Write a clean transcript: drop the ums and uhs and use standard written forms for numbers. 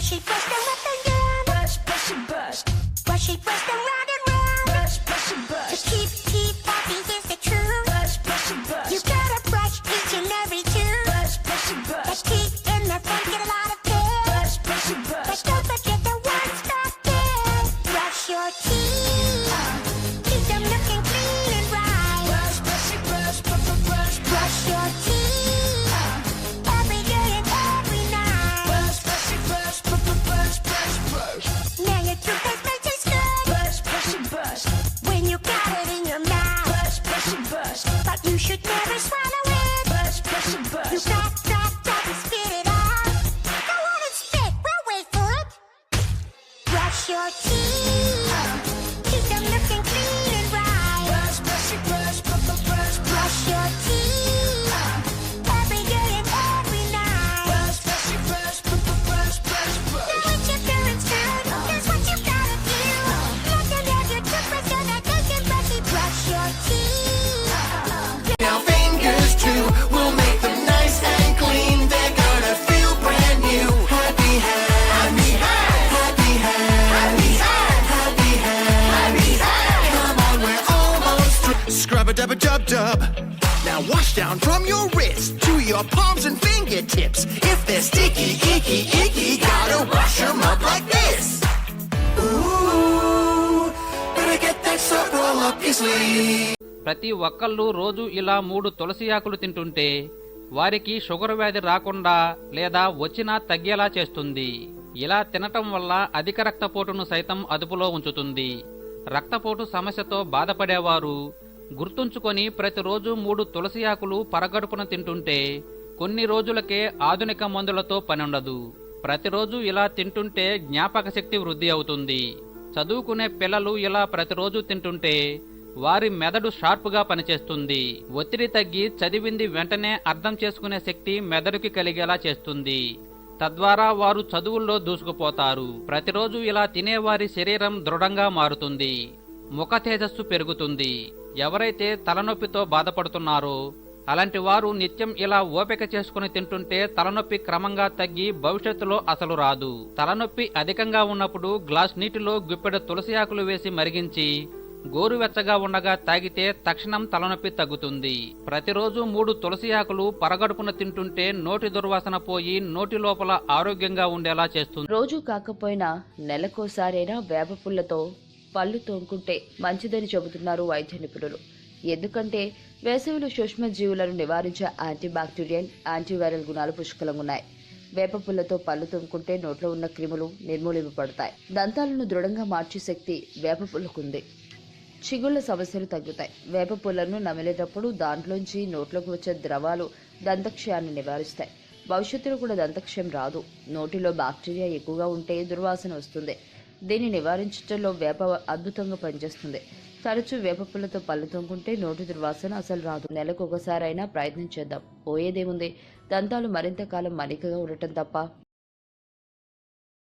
Brush it first and up and down. Brush, brush it, brush. Brush it first and round and round. Brush, brush it, brush. Just keep walking, here's the truth. Brush, brush it, brush. You gotta brush each and every tooth. Brush, brush it, brush. That teeth in the front get a lot of care. Brush, brush it, brush. But don't forget the ones back there. Brush your teeth. Keep them looking clean and right. Brush, brush it, brush, brush, brush. Brush your teeth. Every day and every night. Brush, brush it, brush, brush, brush, brush, brush. Now your toothpaste may taste good. Brush, brush it, brush. When you got it in your mouth. Brush, brush it, brush. But you should never swallow it. Brush, brush it, brush. You got to spit it out. Go on and spit. We'll wait for it. Brush your teeth. Keep them looking clean and right. Brush, brush it, brush, brush, brush, brush your teeth. Every day and every night. Brush, brush it, brush, brush, brush, brush, brush. Now it's your parents' turn. Here's what you gotta do. Let them have your toothbrush so that they can brush your teeth. Now fingers too will make them nice and clean. They're gonna feel brand new. Happy hands, happy hands, happy hands, happy hands, happy hands, happy hands. Come on, we're almost through. Scrub a dub a dub dub. Now wash down from your wrist to your palms and fingertips. If they're sticky, icky, icky, gotta wash them up like this. Ooh, better get that soap roll up your sleeve. ప్రతి ఒక్కళ్ళు రోజు ఇలా 3 తులసి ఆకులు తింటుంటే వారికి sugar వ్యాధి రాకుండా లేదా వచ్చినా తగ్గేలా చేస్తుంది. ఇలా తినటం వల్ల అధిక రక్తపోటును సైతం అదుపులో ఉంచుతుంది. రక్తపోటు సమస్యతో బాధపడేవారు గుర్తుంచుకొని ప్రతిరోజు 3 తులసి ఆకులు పరగడుపున తింటుంటే కొన్ని రోజులకే ఆధునిక మందులతో పనుండదు. ప్రతిరోజు ఇలా తింటుంటే జ్ఞాపక శక్తి వృద్ధి అవుతుంది. చదువుకునే పిల్లలు ఇలా ప్రతిరోజు తింటుంటే వారి మెదడు షార్పుగా పనిచేస్తుంది. ఒత్తిడి తగ్గి చదివింది వెంటనే అర్థం చేసుకునే శక్తి మెదడుకి కలిగేలా చేస్తుంది. తద్వారా వారు చదువుల్లో దూసుకుపోతారు. ప్రతిరోజు ఇలా తినేవారి శరీరం దృఢంగా మారుతుంది. ముఖ తేజస్సు పెరుగుతుంది. ఎవరైతే తలనొప్పితో బాధపడుతున్నారో అలాంటి వారు నిత్యం ఇలా ఓపిక చేసుకుని తింటుంటే తలనొప్పి క్రమంగా తగ్గి భవిష్యత్తులో అసలు రాదు. తలనొప్పి అధికంగా ఉన్నప్పుడు గ్లాస్ నీటిలో గుప్పెడు తులసి ఆకులు వేసి మరిగించి గోరువెచ్చగా ఉండగా తాగితే తక్షణం తలనొప్పి తగ్గుతుంది. ప్రతిరోజు 3 తులసి ఆకులు పరగడుపున తింటుంటే నోటి దుర్వాసన పోయి నోటి లోపల ఆరోగ్యంగా ఉండేలా చేస్తుంది. రోజు కాకపోయినా నెలకోసారైనా వేప పుల్లతో పళ్ళు తోముకుంటే మంచిదని చెబుతున్నారు వైద్య నిపుణులు. ఎందుకంటే వేసవిలో సూక్ష్మజీవులను నివారించే యాంటీబాక్టీరియల్, యాంటీవైరల్ గుణాలు పుష్కలంగా ఉన్నాయి. వేప పుల్లతో పళ్ళు తోముకుంటే నోట్లో ఉన్న క్రిములు నిర్మూలింపబడతాయి. దంతాలను దృఢంగా మార్చే శక్తి వేప పుల్లకుంది. చిగుళ్ల సమస్యలు తగ్గుతాయి. వేప పుల్లను నమిలేటప్పుడు దాంట్లోంచి నోట్లోకి వచ్చే ద్రవాలు దంతక్షయాన్ని నివారిస్తాయి. భవిష్యత్తులో కూడా దంతక్షయం రాదు. నోటిలో బ్యాక్టీరియా ఎక్కువగా ఉంటే దుర్వాసన వస్తుంది. దీన్ని నివారించడంలో వేప అద్భుతంగా పనిచేస్తుంది. తరచూ వేప పుల్లతో పళ్ళు తోముకుంటే నోటి దుర్వాసన అసలు రాదు. నెలకు ఒకసారైనా ప్రయత్నం చేద్దాం. పోయేదేముంది, దంతాలు మరింత కాలం మన్నికగా ఉండటం తప్ప.